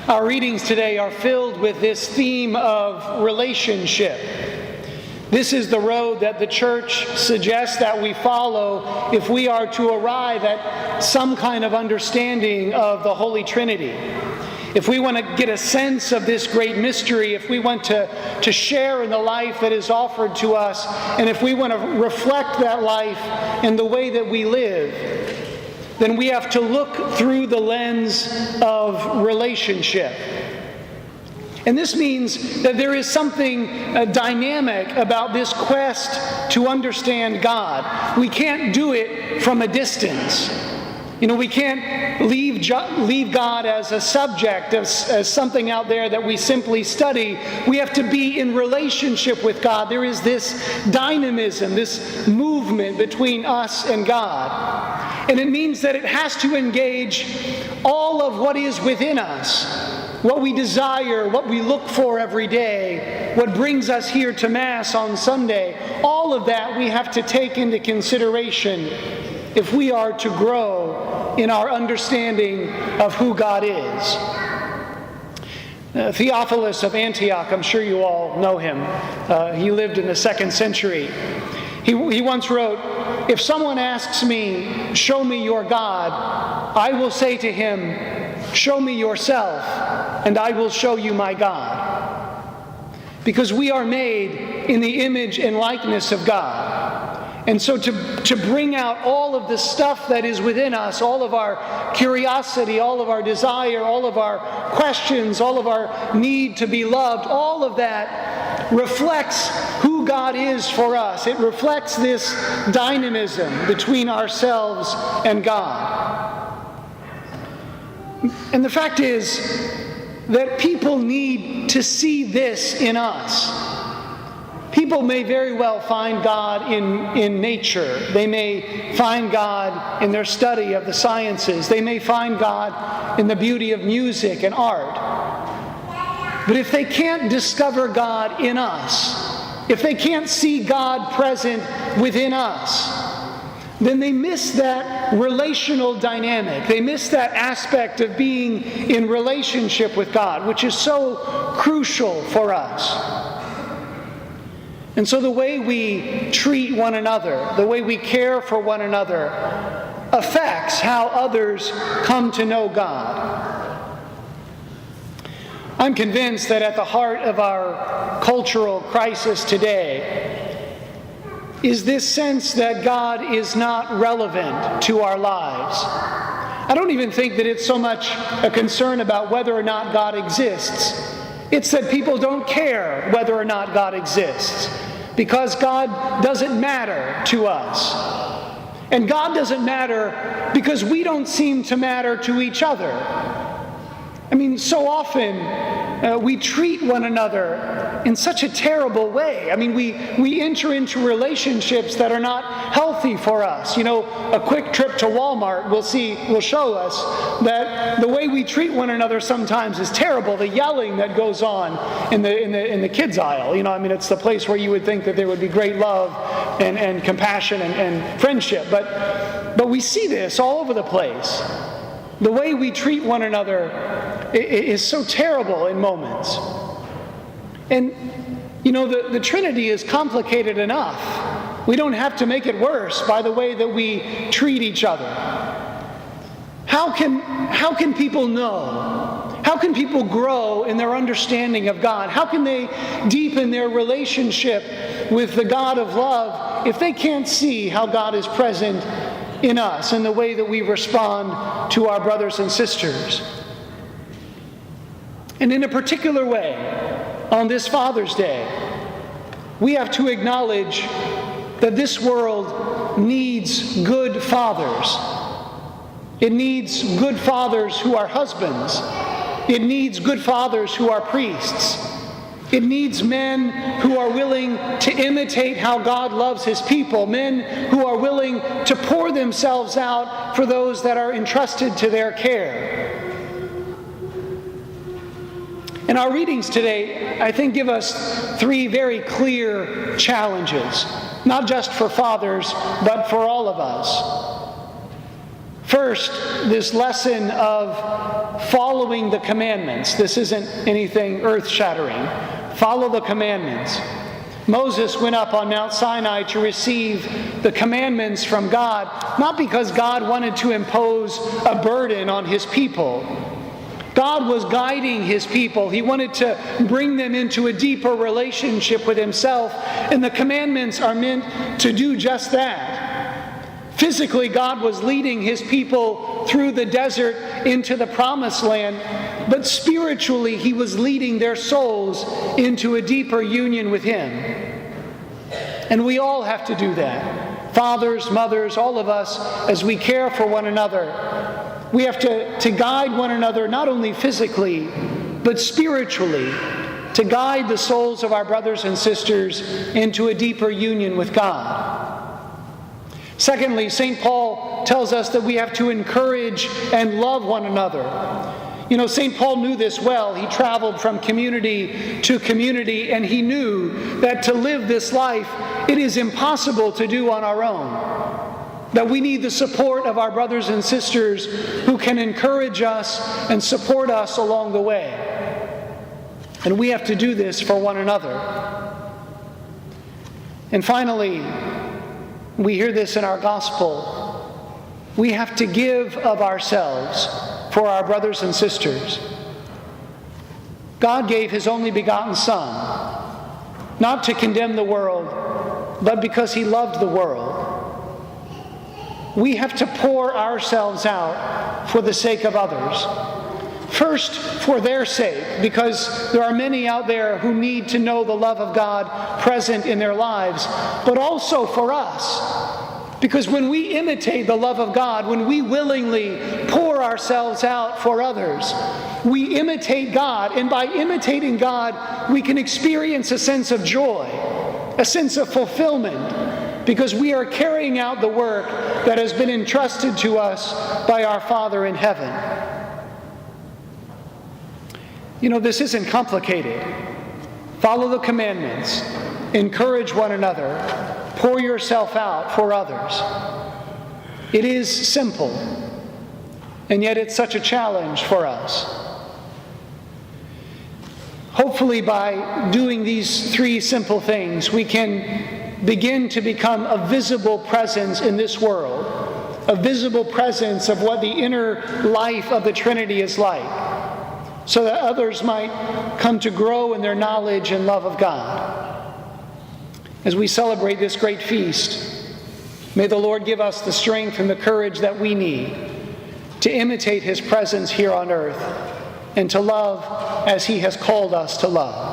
Our readings today are filled with this theme of relationship. This is the road that the church suggests that we follow if we are to arrive at some kind of understanding of the Holy Trinity. If we want to get a sense of this great mystery, if we want to share in the life that is offered to us, and if we want to reflect that life in the way that we live, then we have to look through the lens of relationship. And this means that there is something dynamic about this quest to understand God. We can't do it from a distance. We can't leave God as a subject, as something out there that we simply study. We have to be in relationship with God. There is this dynamism, this movement between us and God. And it means that it has to engage all of what is within us, what we desire, what we look for every day, what brings us here to Mass on Sunday. All of that we have to take into consideration if we are to grow in our understanding of who God is. Theophilus of Antioch, I'm sure you all know him. He lived in the 2nd century. He once wrote, "If someone asks me, 'Show me your God,' I will say to him, 'Show me yourself, and I will show you my God.'" Because we are made in the image and likeness of God. And so to bring out all of the stuff that is within us, all of our curiosity, all of our desire, all of our questions, all of our need to be loved, all of that reflects who God is for us. It reflects this dynamism between ourselves and God. And the fact is that people need to see this in us. People may very well find God in nature. They may find God in their study of the sciences. They may find God in the beauty of music and art. But if they can't discover God in us, if they can't see God present within us, then they miss that relational dynamic. They miss that aspect of being in relationship with God, which is so crucial for us. And so the way we treat one another, the way we care for one another, affects how others come to know God. I'm convinced that at the heart of our cultural crisis today is this sense that God is not relevant to our lives. I don't even think that it's so much a concern about whether or not God exists. It's that people don't care whether or not God exists, because God doesn't matter to us. And God doesn't matter because we don't seem to matter to each other. I mean, so often we treat one another in such a terrible way. I mean, we enter into relationships that are not healthy for us. A quick trip to Walmart will show us that the way we treat one another sometimes is terrible. The yelling that goes on in the kids' aisle. It's the place where you would think that there would be great love and compassion and friendship. But we see this all over the place. The way we treat one another is so terrible in moments. And, the Trinity is complicated enough. We don't have to make it worse by the way that we treat each other. How can people know? How can people grow in their understanding of God? How can they deepen their relationship with the God of love if they can't see how God is present in us and the way that we respond to our brothers and sisters? And in a particular way, on this Father's Day, we have to acknowledge that this world needs good fathers. It needs good fathers who are husbands. It needs good fathers who are priests. It needs men who are willing to imitate how God loves His people, men who are willing to pour themselves out for those that are entrusted to their care. And our readings today, I think, give us three very clear challenges, not just for fathers, but for all of us. First, this lesson of following the commandments. This isn't anything earth-shattering. Follow the commandments. Moses went up on Mount Sinai to receive the commandments from God, not because God wanted to impose a burden on his people. God was guiding his people. He wanted to bring them into a deeper relationship with himself, and the commandments are meant to do just that. Physically, God was leading his people through the desert into the promised land, but spiritually, he was leading their souls into a deeper union with him. And we all have to do that. Fathers, mothers, all of us, as we care for one another, we have to guide one another not only physically, but spiritually, to guide the souls of our brothers and sisters into a deeper union with God. Secondly, St. Paul tells us that we have to encourage and love one another. You know, St. Paul knew this well. He traveled from community to community, and he knew that to live this life, it is impossible to do on our own. That we need the support of our brothers and sisters who can encourage us and support us along the way. And we have to do this for one another. And finally, we hear this in our gospel. We have to give of ourselves for our brothers and sisters. God gave his only begotten Son, not to condemn the world, but because he loved the world. We have to pour ourselves out for the sake of others. First, for their sake, because there are many out there who need to know the love of God present in their lives, but also for us. Because when we imitate the love of God, when we willingly pour ourselves out for others, we imitate God, and by imitating God, we can experience a sense of joy, a sense of fulfillment, because we are carrying out the work that has been entrusted to us by our Father in heaven. You know, this isn't complicated. Follow the commandments. Encourage one another. Pour yourself out for others. It is simple, and yet it's such a challenge for us. Hopefully, by doing these three simple things, we can begin to become a visible presence in this world, a visible presence of what the inner life of the Trinity is like, so that others might come to grow in their knowledge and love of God. As we celebrate this great feast, may the Lord give us the strength and the courage that we need to imitate his presence here on earth and to love as he has called us to love.